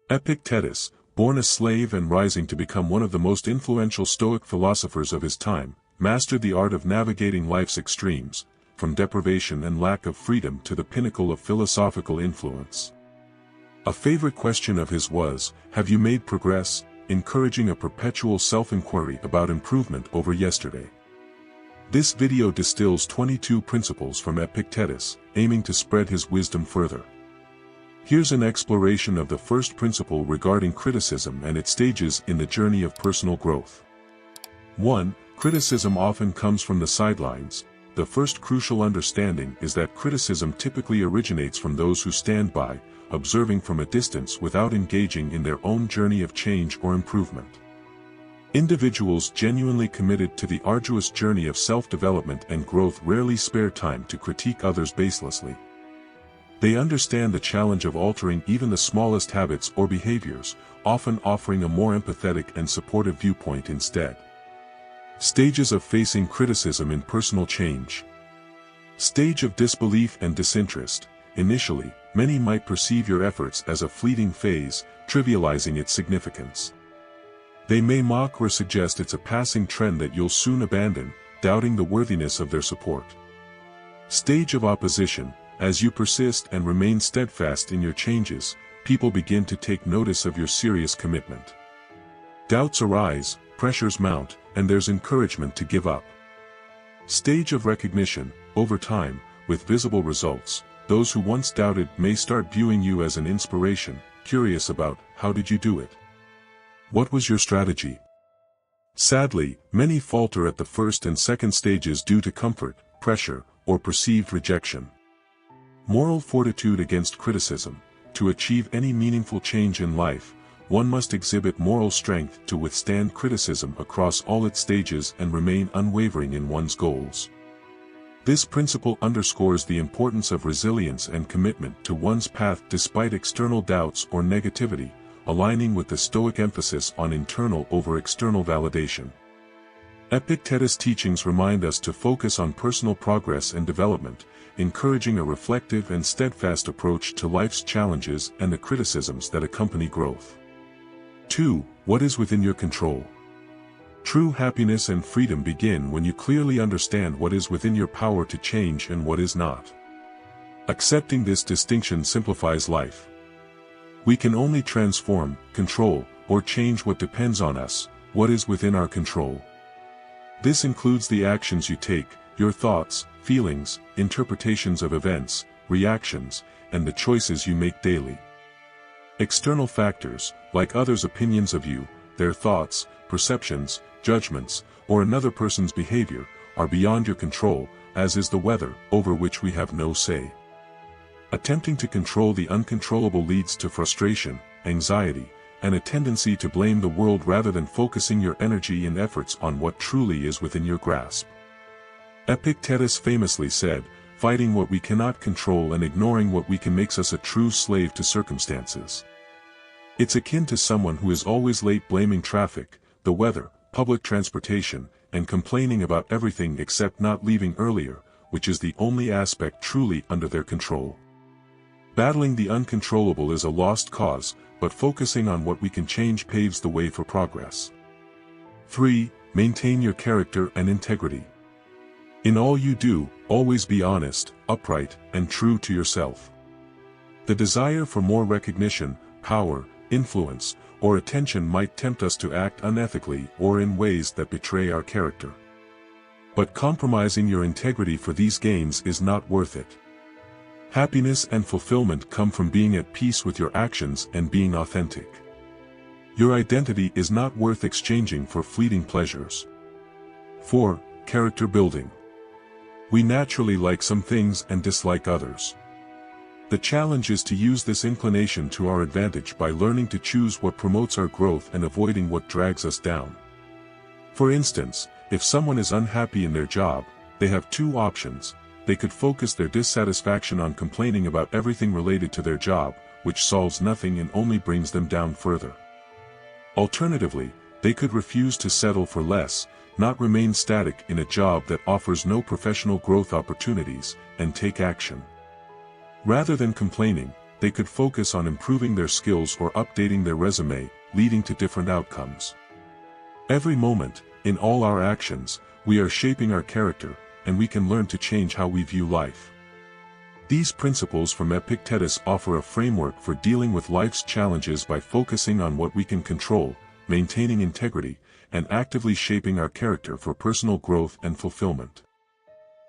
Epictetus, born a slave and rising to become one of the most influential Stoic philosophers of his time, mastered the art of navigating life's extremes, from deprivation and lack of freedom to the pinnacle of philosophical influence. A favorite question of his was, "Have you made progress?" encouraging a perpetual self-inquiry about improvement over yesterday. This video distills 22 principles from Epictetus, aiming to spread his wisdom further. Here's an exploration of the first principle regarding criticism and its stages in the journey of personal growth. 1. Criticism often comes from the sidelines. The first crucial understanding is that criticism typically originates from those who stand by, observing from a distance without engaging in their own journey of change or improvement. Individuals genuinely committed to the arduous journey of self-development and growth rarely spare time to critique others baselessly. They understand the challenge of altering even the smallest habits or behaviors, often offering a more empathetic and supportive viewpoint instead. Stages of facing criticism in personal change. Stage of disbelief and disinterest. Initially, many might perceive your efforts as a fleeting phase, trivializing its significance. They may mock or suggest it's a passing trend that you'll soon abandon, doubting the worthiness of their support. Stage of opposition. As you persist and remain steadfast in your changes, people begin to take notice of your serious commitment. Doubts arise, pressures mount, and there's encouragement to give up. Stage of recognition. Over time, with visible results, those who once doubted may start viewing you as an inspiration, curious about, how did you do it? What was your strategy? Sadly, many falter at the first and second stages due to comfort, pressure, or perceived rejection. Moral fortitude against criticism. To achieve any meaningful change in life, one must exhibit moral strength to withstand criticism across all its stages and remain unwavering in one's goals. This principle underscores the importance of resilience and commitment to one's path despite external doubts or negativity, aligning with the Stoic emphasis on internal over external validation. Epictetus' teachings remind us to focus on personal progress and development, encouraging a reflective and steadfast approach to life's challenges and the criticisms that accompany growth. 2. What is within your control? True happiness and freedom begin when you clearly understand what is within your power to change and what is not. Accepting this distinction simplifies life. We can only transform, control, or change what depends on us, what is within our control. This includes the actions you take, your thoughts, feelings, interpretations of events, reactions, and the choices you make daily. External factors, like others' opinions of you, their thoughts, perceptions, judgments, or another person's behavior, are beyond your control, as is the weather, over which we have no say. Attempting to control the uncontrollable leads to frustration, anxiety, and a tendency to blame the world rather than focusing your energy and efforts on what truly is within your grasp. Epictetus famously said, "Fighting what we cannot control and ignoring what we can makes us a true slave to circumstances." It's akin to someone who is always late, blaming traffic, the weather, public transportation, and complaining about everything except not leaving earlier, which is the only aspect truly under their control. Battling the uncontrollable is a lost cause, but focusing on what we can change paves the way for progress. 3. Maintain your character and integrity. In all you do, always be honest, upright, and true to yourself. The desire for more recognition, power, influence, or attention might tempt us to act unethically or in ways that betray our character. But compromising your integrity for these gains is not worth it. Happiness and fulfillment come from being at peace with your actions and being authentic. Your identity is not worth exchanging for fleeting pleasures. 4. Character building. We naturally like some things and dislike others. The challenge is to use this inclination to our advantage by learning to choose what promotes our growth and avoiding what drags us down. For instance, if someone is unhappy in their job, they have two options. They could focus their dissatisfaction on complaining about everything related to their job, which solves nothing and only brings them down further. Alternatively, they could refuse to settle for less, not remain static in a job that offers no professional growth opportunities, and take action. Rather than complaining, they could focus on improving their skills or updating their resume, leading to different outcomes. Every moment, in all our actions, we are shaping our character, and we can learn to change how we view life. These principles from Epictetus offer a framework for dealing with life's challenges by focusing on what we can control, maintaining integrity, and actively shaping our character for personal growth and fulfillment.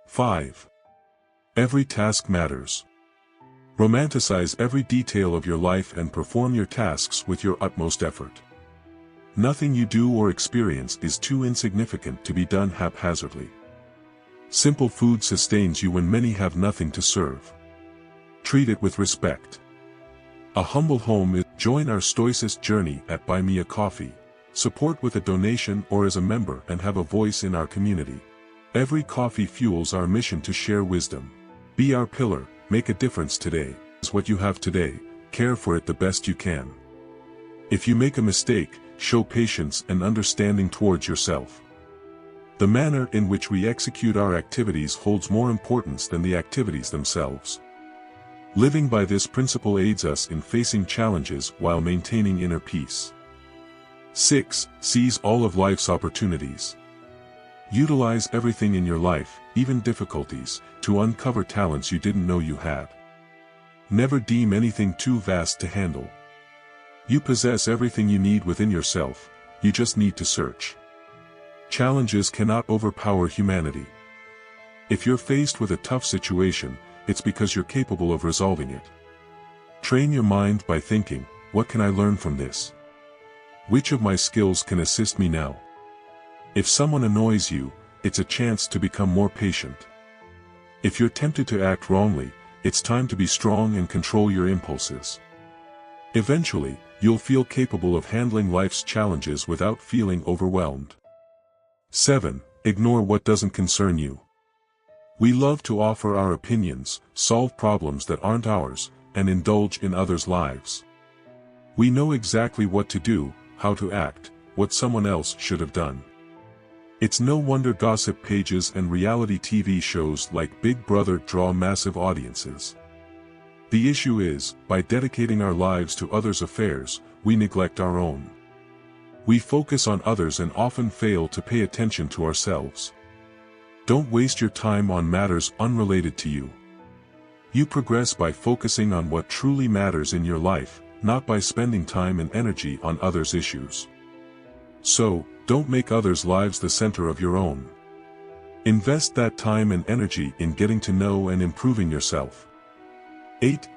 5. Every task matters. Romanticize every detail of your life and perform your tasks with your utmost effort. Nothing you do or experience is too insignificant to be done haphazardly. Simple food sustains you when many have nothing to serve. Treat it with respect. A humble home is. Join our Stoicist journey at Buy Me a Coffee. Support with a donation or as a member and have a voice in our community. Every coffee fuels our mission to share wisdom. Be our pillar, make a difference today. Is what you have today, care for it the best you can. If you make a mistake, show patience and understanding towards yourself. The manner in which we execute our activities holds more importance than the activities themselves. Living by this principle aids us in facing challenges while maintaining inner peace. 6. Seize all of life's opportunities. Utilize everything in your life, even difficulties, to uncover talents you didn't know you had. Never deem anything too vast to handle. You possess everything you need within yourself, you just need to search. Challenges cannot overpower humanity. If you're faced with a tough situation, it's because you're capable of resolving it. Train your mind by thinking, what can I learn from this? Which of my skills can assist me now? If someone annoys you, it's a chance to become more patient. If you're tempted to act wrongly, it's time to be strong and control your impulses. Eventually, you'll feel capable of handling life's challenges without feeling overwhelmed. 7. Ignore what doesn't concern you. We love to offer our opinions, solve problems that aren't ours, and indulge in others' lives. We know exactly what to do, how to act, what someone else should have done. It's no wonder gossip pages and reality TV shows like Big Brother draw massive audiences. The issue is, by dedicating our lives to others' affairs, we neglect our own. We focus on others and often fail to pay attention to ourselves. Don't waste your time on matters unrelated to you. You progress by focusing on what truly matters in your life, not by spending time and energy on others' issues. So, don't make others' lives the center of your own. Invest that time and energy in getting to know and improving yourself. 8.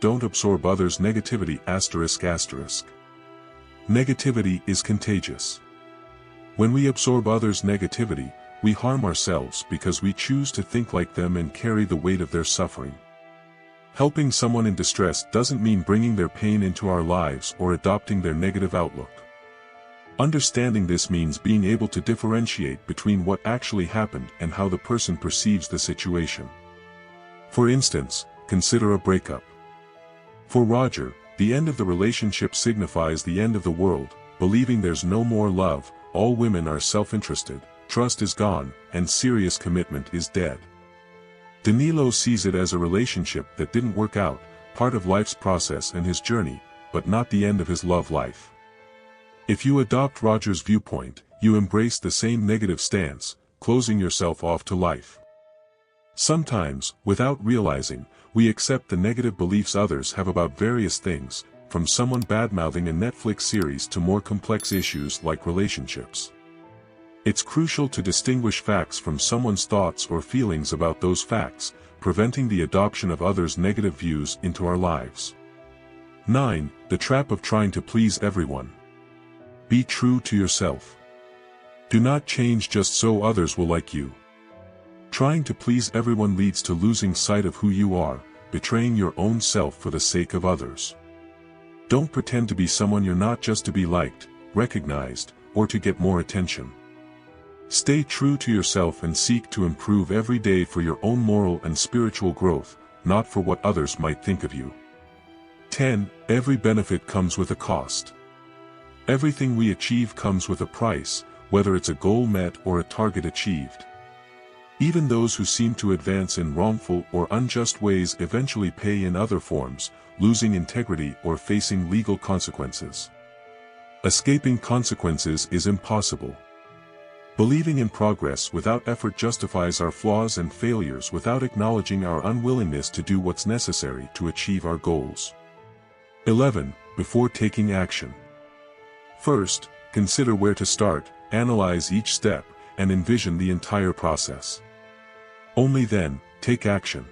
Don't absorb others' negativity. Negativity is contagious. When we absorb others' negativity, we harm ourselves because we choose to think like them and carry the weight of their suffering. Helping someone in distress doesn't mean bringing their pain into our lives or adopting their negative outlook. Understanding this means being able to differentiate between what actually happened and how the person perceives the situation. For instance, consider a breakup. For Roger, the end of the relationship signifies the end of the world, believing there's no more love, all women are self-interested, trust is gone, and serious commitment is dead. Danilo sees it as a relationship that didn't work out, part of life's process and his journey, but not the end of his love life. If you adopt Roger's viewpoint, you embrace the same negative stance, closing yourself off to life. Sometimes, without realizing, we accept the negative beliefs others have about various things, from someone badmouthing a Netflix series to more complex issues like relationships. It's crucial to distinguish facts from someone's thoughts or feelings about those facts, preventing the adoption of others' negative views into our lives. 9. The trap of trying to please everyone. Be true to yourself. Do not change just so others will like you. Trying to please everyone leads to losing sight of who you are, betraying your own self for the sake of others. Don't pretend to be someone you're not just to be liked, recognized, or to get more attention. Stay true to yourself and seek to improve every day for your own moral and spiritual growth, not for what others might think of you. 10. Every benefit comes with a cost. Everything we achieve comes with a price, whether it's a goal met or a target achieved. Even those who seem to advance in wrongful or unjust ways eventually pay in other forms, losing integrity or facing legal consequences. Escaping consequences is impossible. Believing in progress without effort justifies our flaws and failures without acknowledging our unwillingness to do what's necessary to achieve our goals. 11. Before taking action. First, consider where to start, analyze each step, and envision the entire process. Only then, take action.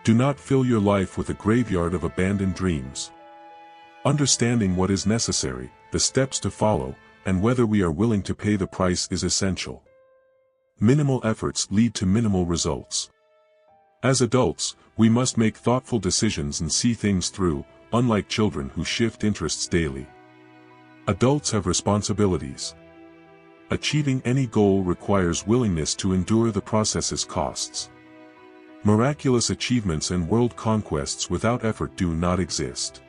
Do not fill your life with a graveyard of abandoned dreams. Understanding what is necessary, the steps to follow, and whether we are willing to pay the price is essential. Minimal efforts lead to minimal results. As adults, we must make thoughtful decisions and see things through, unlike children who shift interests daily. Adults have responsibilities. Achieving any goal requires willingness to endure the process's costs. Miraculous achievements and world conquests without effort do not exist.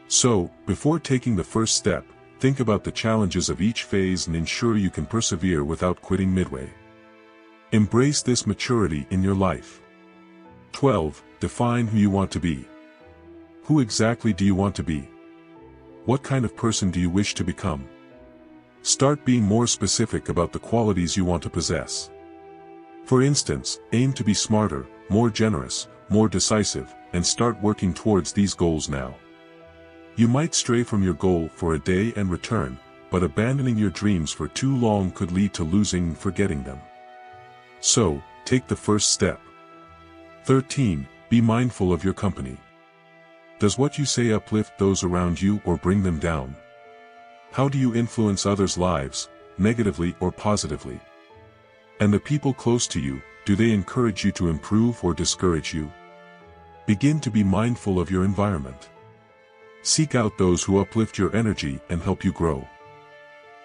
So, before taking the first step, think about the challenges of each phase and ensure you can persevere without quitting midway. Embrace this maturity in your life. 12. Define who you want to be. Who exactly do you want to be? What kind of person do you wish to become? Start being more specific about the qualities you want to possess. For instance, aim to be smarter, more generous, more decisive, and start working towards these goals now. You might stray from your goal for a day and return, but abandoning your dreams for too long could lead to losing and forgetting them. So, take the first step. 13. Be mindful of your company. Does what you say uplift those around you or bring them down? How do you influence others' lives, negatively or positively? And the people close to you, do they encourage you to improve or discourage you? Begin to be mindful of your environment. Seek out those who uplift your energy and help you grow.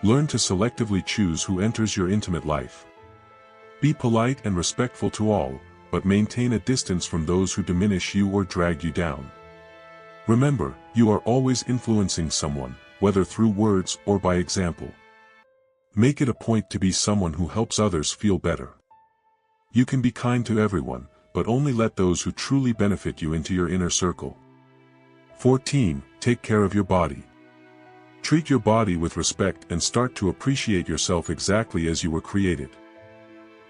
Learn to selectively choose who enters your intimate life. Be polite and respectful to all, but maintain a distance from those who diminish you or drag you down. Remember, you are always influencing someone, whether through words or by example. Make it a point to be someone who helps others feel better. You can be kind to everyone, but only let those who truly benefit you into your inner circle. 14. Take care of your body. Treat your body with respect and start to appreciate yourself exactly as you were created.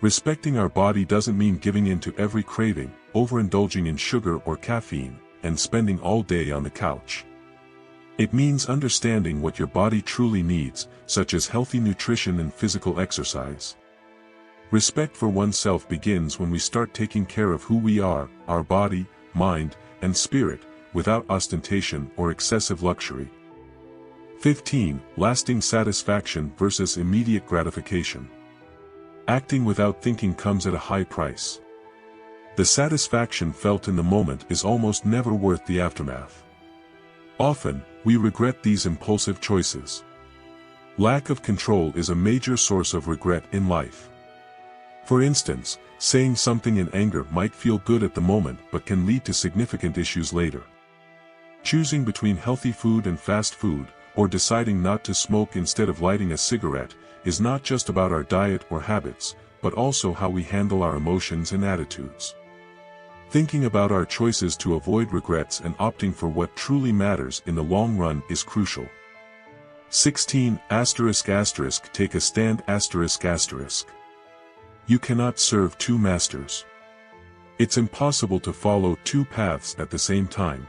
Respecting our body doesn't mean giving in to every craving, overindulging in sugar or caffeine, and spending all day on the couch. It means understanding what your body truly needs, such as healthy nutrition and physical exercise. Respect for oneself begins when we start taking care of who we are, our body, mind, and spirit, without ostentation or excessive luxury. 15. Lasting satisfaction versus immediate gratification. Acting without thinking comes at a high price. The satisfaction felt in the moment is almost never worth the aftermath. Often, we regret these impulsive choices. Lack of control is a major source of regret in life. For instance, saying something in anger might feel good at the moment but can lead to significant issues later. Choosing between healthy food and fast food, or deciding not to smoke instead of lighting a cigarette, is not just about our diet or habits, but also how we handle our emotions and attitudes. Thinking about our choices to avoid regrets and opting for what truly matters in the long run is crucial. 16. Take a stand. You cannot serve two masters. It's impossible to follow two paths at the same time.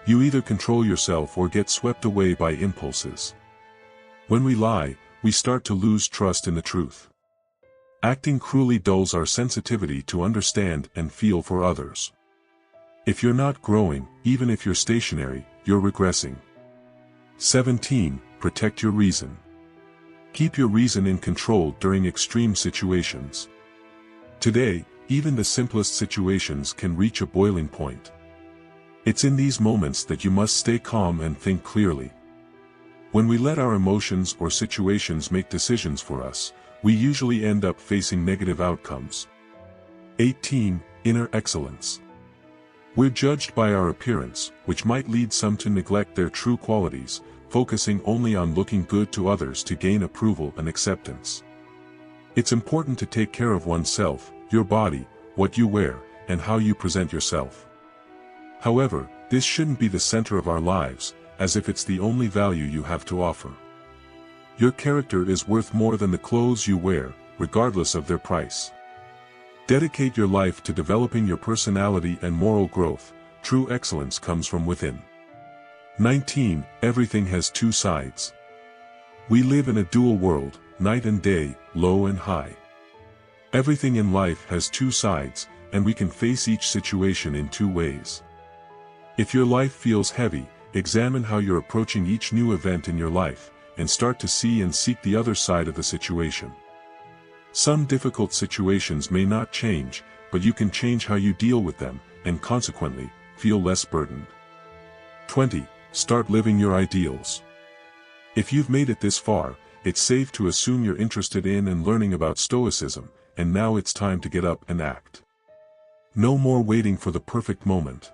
You either control yourself or get swept away by impulses. When we lie, we start to lose trust in the truth. Acting cruelly dulls our sensitivity to understand and feel for others. If you're not growing, even if you're stationary, you're regressing. 17. Protect your reason. Keep your reason in control during extreme situations. Today, even the simplest situations can reach a boiling point. It's in these moments that you must stay calm and think clearly. When we let our emotions or situations make decisions for us, we usually end up facing negative outcomes. 18. Inner excellence. We're judged by our appearance, which might lead some to neglect their true qualities, focusing only on looking good to others to gain approval and acceptance. It's important to take care of oneself, your body, what you wear, and how you present yourself. However, this shouldn't be the center of our lives, as if it's the only value you have to offer. Your character is worth more than the clothes you wear, regardless of their price. Dedicate your life to developing your personality and moral growth. True excellence comes from within. 19. Everything has two sides. We live in a dual world, night and day, low and high. Everything in life has two sides, and we can face each situation in two ways. If your life feels heavy, examine how you're approaching each new event in your life, and start to see and seek the other side of the situation. Some difficult situations may not change, but you can change how you deal with them, and consequently, feel less burdened. 20. Start living your ideals. If you've made it this far, it's safe to assume you're interested in and learning about Stoicism, and now it's time to get up and act. No more waiting for the perfect moment.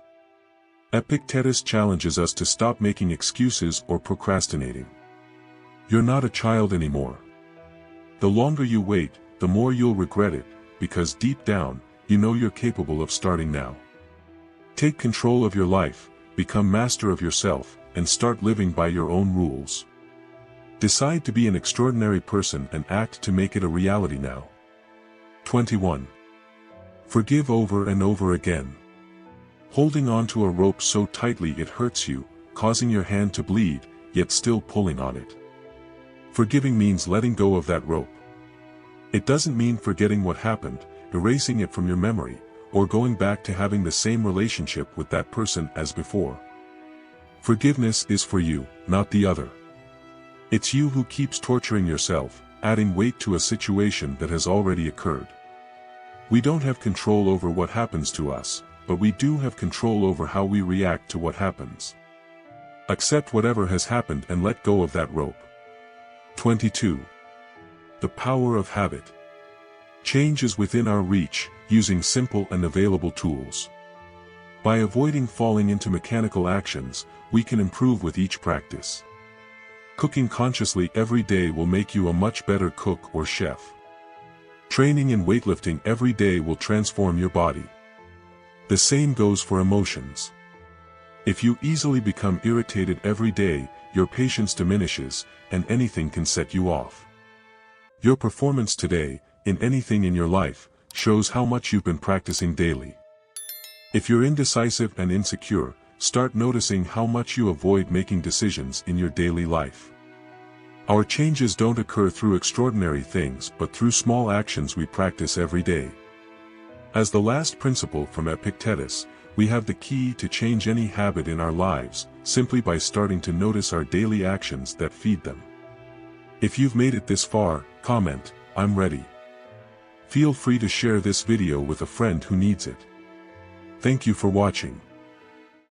Epictetus challenges us to stop making excuses or procrastinating. You're not a child anymore. The longer you wait, the more you'll regret it, because deep down, you know you're capable of starting now. Take control of your life, become master of yourself, and start living by your own rules. Decide to be an extraordinary person and act to make it a reality now. 21. Forgive over and over again. Holding on to a rope so tightly it hurts you, causing your hand to bleed, yet still pulling on it. Forgiving means letting go of that rope. It doesn't mean forgetting what happened, erasing it from your memory, or going back to having the same relationship with that person as before. Forgiveness is for you, not the other. It's you who keeps torturing yourself, adding weight to a situation that has already occurred. We don't have control over what happens to us, but we do have control over how we react to what happens. Accept whatever has happened and let go of that rope. 22. The power of habit. Change is within our reach, using simple and available tools. By avoiding falling into mechanical actions, we can improve with each practice. Cooking consciously every day will make you a much better cook or chef. Training in weightlifting every day will transform your body. The same goes for emotions. If you easily become irritated every day, your patience diminishes, and anything can set you off. Your performance today, in anything in your life, shows how much you've been practicing daily. If you're indecisive and insecure, start noticing how much you avoid making decisions in your daily life. Our changes don't occur through extraordinary things but through small actions we practice every day. As the last principle from Epictetus, we have the key to change any habit in our lives, simply by starting to notice our daily actions that feed them. If you've made it this far, comment, "I'm ready." Feel free to share this video with a friend who needs it. Thank you for watching.